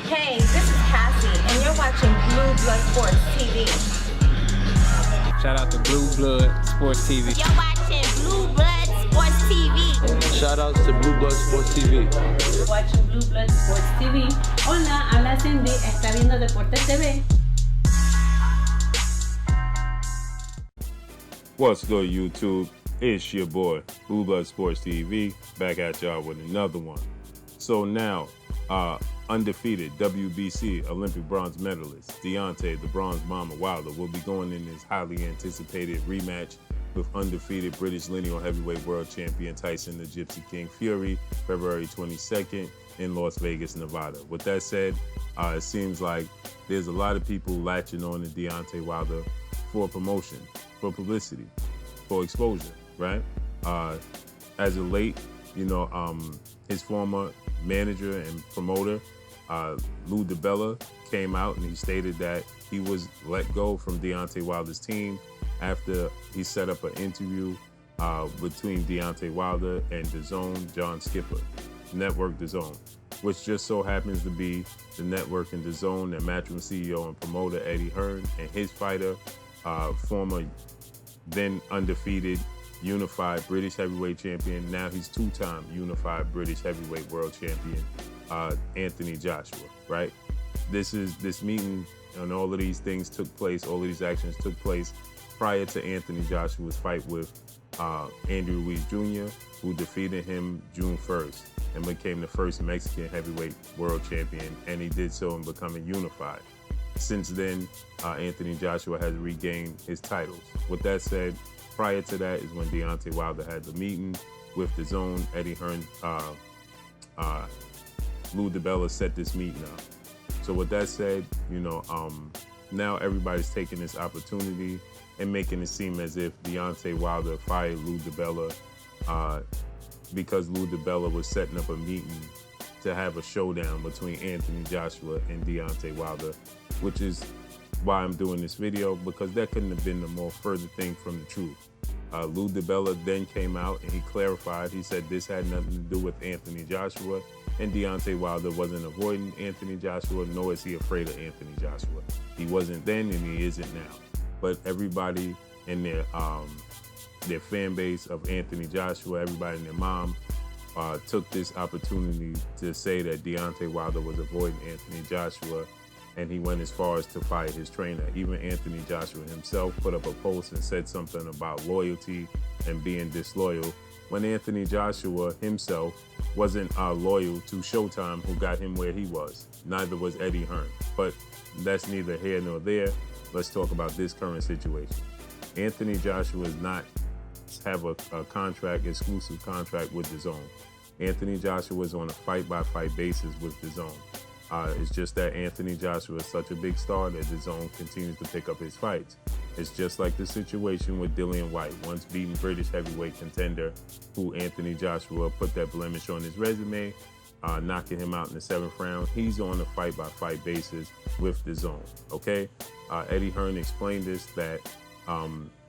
Hey, this is Cassie, and you're watching Blue Blood Sports TV. Shout out to Blue Blood Sports TV. You're watching Blue Blood Sports TV. Shout outs to Blue Blood Sports TV. You're watching Blue Blood Sports TV. Hola, habla Cindy, está viendo Deportes TV. What's good, YouTube? It's your boy, Blue Blood Sports TV, back at y'all with another one. So now, undefeated WBC Olympic bronze medalist Deontay, the Bronze Mama Wilder, will be going in his highly anticipated rematch with undefeated British lineal heavyweight world champion Tyson the Gypsy King Fury, February 22nd in Las Vegas, Nevada. With that said, it seems like there's a lot of people latching on to Deontay Wilder for promotion, for publicity, for exposure, right? As of late, his former manager and promoter, Lou DiBella, came out and he stated that he was let go from Deontay Wilder's team after he set up an interview between Deontay Wilder and DAZN, John Skipper, network DAZN, which just so happens to be the network and DAZN and Matchroom CEO and promoter Eddie Hearn and his fighter, former then undefeated unified British heavyweight champion. Now he's two-time unified British heavyweight world champion, Anthony Joshua, right? This meeting and all of these things took place, all of these actions took place prior to Anthony Joshua's fight with Andy Ruiz Jr., who defeated him June 1st and became the first Mexican heavyweight world champion, and he did so in becoming unified. Since then, Anthony Joshua has regained his titles. With that said, prior to that is when Deontay Wilder had the meeting with DAZN. Eddie Hearn, Lou DiBella set this meeting up. So with that said, now everybody's taking this opportunity and making it seem as if Deontay Wilder fired Lou DiBella because Lou DiBella was setting up a meeting to have a showdown between Anthony Joshua and Deontay Wilder, which is why I'm doing this video, because that couldn't have been the more further thing from the truth. Lou DiBella then came out and he clarified. He said this had nothing to do with Anthony Joshua, and Deontay Wilder wasn't avoiding Anthony Joshua, nor is he afraid of Anthony Joshua. He wasn't then and he isn't now. But everybody in their fan base of Anthony Joshua, everybody and their mom, took this opportunity to say that Deontay Wilder was avoiding Anthony Joshua, and he went as far as to fire his trainer. Even Anthony Joshua himself put up a post and said something about loyalty and being disloyal, when Anthony Joshua himself wasn't loyal to Showtime, who got him where he was. Neither was Eddie Hearn. But that's neither here nor there. Let's talk about this current situation. Anthony Joshua does not have a exclusive contract with DAZN. Anthony Joshua is on a fight-by-fight basis with DAZN. It's just that Anthony Joshua is such a big star that DAZN continues to pick up his fights. It's just like the situation with Dillian Whyte, once beaten British heavyweight contender, who Anthony Joshua put that blemish on his resume, knocking him out in the 7th round. He's on a fight-by-fight basis with DAZN, okay? Eddie Hearn explained this, that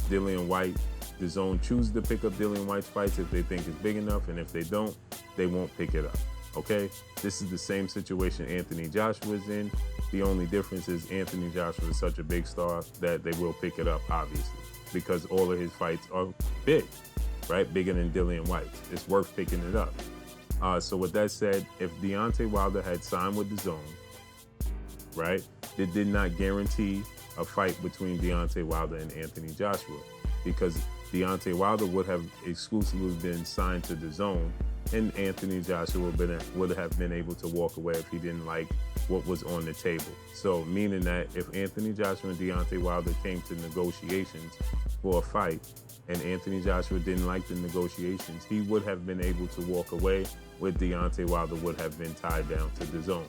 Dillian Whyte, DAZN chooses to pick up Dillian Whyte's fights if they think it's big enough, and if they don't, they won't pick it up. Okay, this is the same situation Anthony Joshua is in. The only difference is Anthony Joshua is such a big star that they will pick it up, obviously, because all of his fights are big, right? Bigger than Dillian Whyte's. It's worth picking it up. So with that said, if Deontay Wilder had signed with DAZN, right, it did not guarantee a fight between Deontay Wilder and Anthony Joshua, because Deontay Wilder would have exclusively been signed to DAZN, and Anthony Joshua would have been able to walk away if he didn't like what was on the table. So meaning that if Anthony Joshua and Deontay Wilder came to negotiations for a fight and Anthony Joshua didn't like the negotiations, he would have been able to walk away, with Deontay Wilder would have been tied down to DAZN.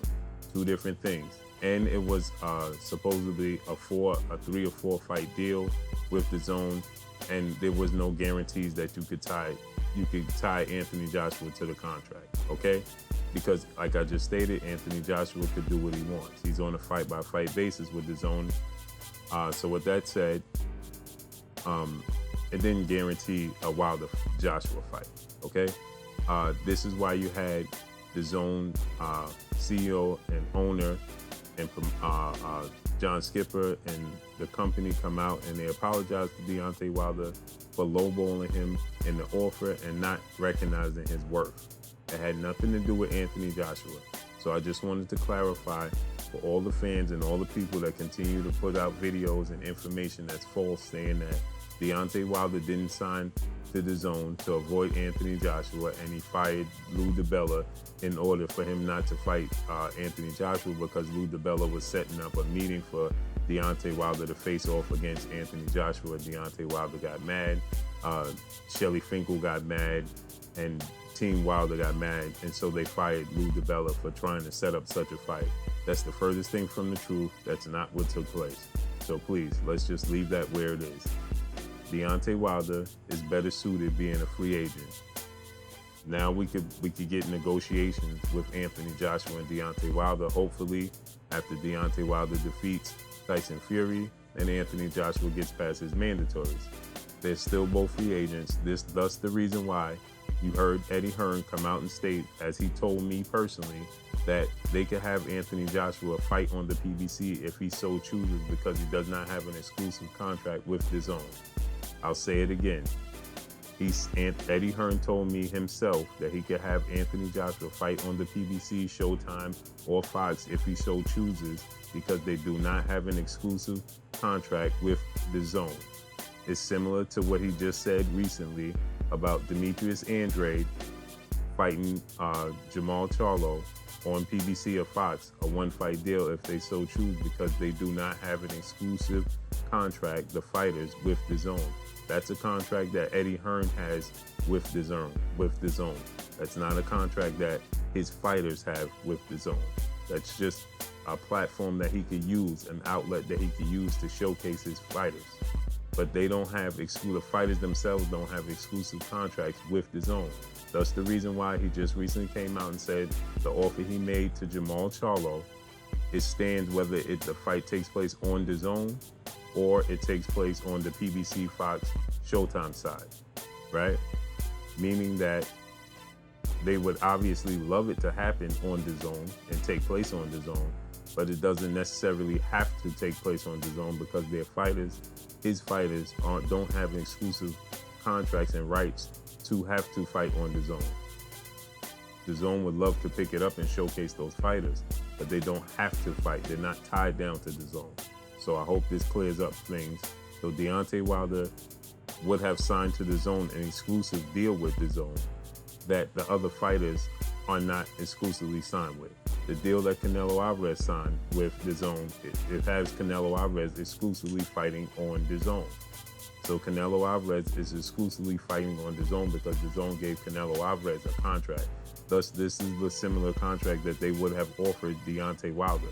Two different things. And it was supposedly a 3 or 4 fight deal with DAZN, and there was no guarantees that you could tie Anthony Joshua to the contract, okay? Because like I just stated, Anthony Joshua could do what he wants. He's on a fight-by-fight basis with DAZN. So with that said, it didn't guarantee a Wilder-Joshua fight, okay? This is why you had DAZN CEO and owner, and John Skipper and the company come out and they apologize to Deontay Wilder for lowballing him in the offer and not recognizing his worth. It had nothing to do with Anthony Joshua. So I just wanted to clarify for all the fans and all the people that continue to put out videos and information that's false, saying that Deontay Wilder didn't sign to DAZN to avoid Anthony Joshua, and he fired Lou DiBella in order for him not to fight Anthony Joshua because Lou DiBella was setting up a meeting for Deontay Wilder to face off against Anthony Joshua. Deontay Wilder got mad, Shelly Finkel got mad, and Team Wilder got mad, and so they fired Lou DiBella for trying to set up such a fight. That's the furthest thing from the truth. That's not what took place. So please, let's just leave that where it is. Deontay Wilder is better suited being a free agent. Now we could get negotiations with Anthony Joshua and Deontay Wilder, hopefully after Deontay Wilder defeats Tyson Fury and Anthony Joshua gets past his mandatories. They're still both free agents. Thus the reason why you heard Eddie Hearn come out and state, as he told me personally, that they could have Anthony Joshua fight on the PBC if he so chooses because he does not have an exclusive contract with DAZN. I'll say it again. Eddie Hearn told me himself that he could have Anthony Joshua fight on the PBC, Showtime, or Fox if he so chooses because they do not have an exclusive contract with DAZN. It's similar to what he just said recently about Demetrius Andrade fighting Jamal Charlo on PBC or Fox, a one-fight deal if they so choose because they do not have an exclusive contract, the fighters, with DAZN. That's a contract that Eddie Hearn has with DAZN. That's not a contract that his fighters have with DAZN. That's just a platform that he could use, an outlet that he could use to showcase his fighters. But they don't have the fighters themselves don't have exclusive contracts with DAZN. That's the reason why he just recently came out and said the offer he made to Jamal Charlo, it stands whether the fight takes place on DAZN or it takes place on the PBC, Fox, Showtime side, right? Meaning that they would obviously love it to happen on DAZN and take place on DAZN, but it doesn't necessarily have to take place on DAZN because their fighters, his fighters, don't have exclusive contracts and rights to have to fight on DAZN. DAZN would love to pick it up and showcase those fighters, but they don't have to fight. They're not tied down to DAZN. So I hope this clears up things. So Deontay Wilder would have signed to DAZN an exclusive deal with DAZN that the other fighters are not exclusively signed with. The deal that Canelo Alvarez signed with DAZN, it has Canelo Alvarez exclusively fighting on DAZN. So Canelo Alvarez is exclusively fighting on DAZN because DAZN gave Canelo Alvarez a contract. Thus, this is the similar contract that they would have offered Deontay Wilder.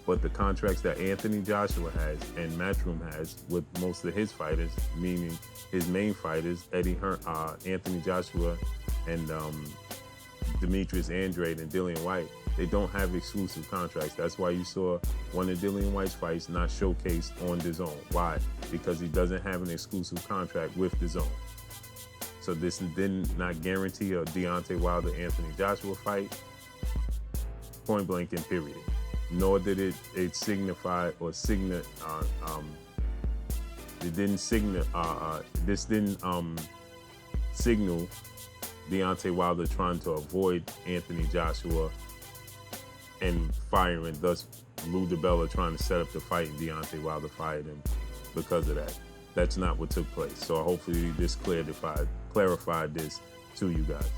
But the contracts that Anthony Joshua has and Matchroom has with most of his fighters, meaning his main fighters, Eddie Hearn, Anthony Joshua, and Demetrius Andrade and Dillian White, they don't have exclusive contracts. That's why you saw one of Dillian White's fights not showcased on DAZN. Why? Because he doesn't have an exclusive contract with DAZN. So this did not guarantee a Deontay Wilder-Anthony Joshua fight, point blank and period. Nor did it signify or signal, this didn't signal Deontay Wilder trying to avoid Anthony Joshua and firing, thus Lou DiBella trying to set up the fight and Deontay Wilder fired him because of that. That's not what took place. So hopefully this clarified this to you guys.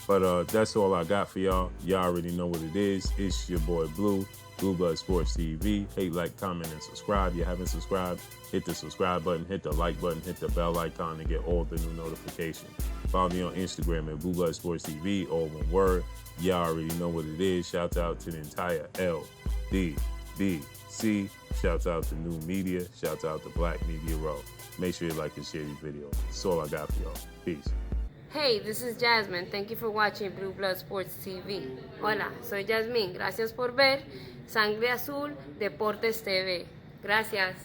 But that's all I got for y'all. Y'all already know what it is. It's your boy Blue Blood Sports TV. Hate, like, comment, and subscribe. If you haven't subscribed, hit the subscribe button, hit the like button, hit the bell icon to get all the new notifications. Follow me on Instagram at Blood Sports TV, all one word. Y'all already know what it is. Shout out to the entire LDBC. Shout out to New Media. Shout out to Black Media Row. Make sure you like and share these videos. That's all I got for y'all. Peace. Hey, this is Jasmine. Thank you for watching Blue Blood Sports TV. Hola, soy Jasmine. Gracias por ver Sangre Azul Deportes TV. Gracias.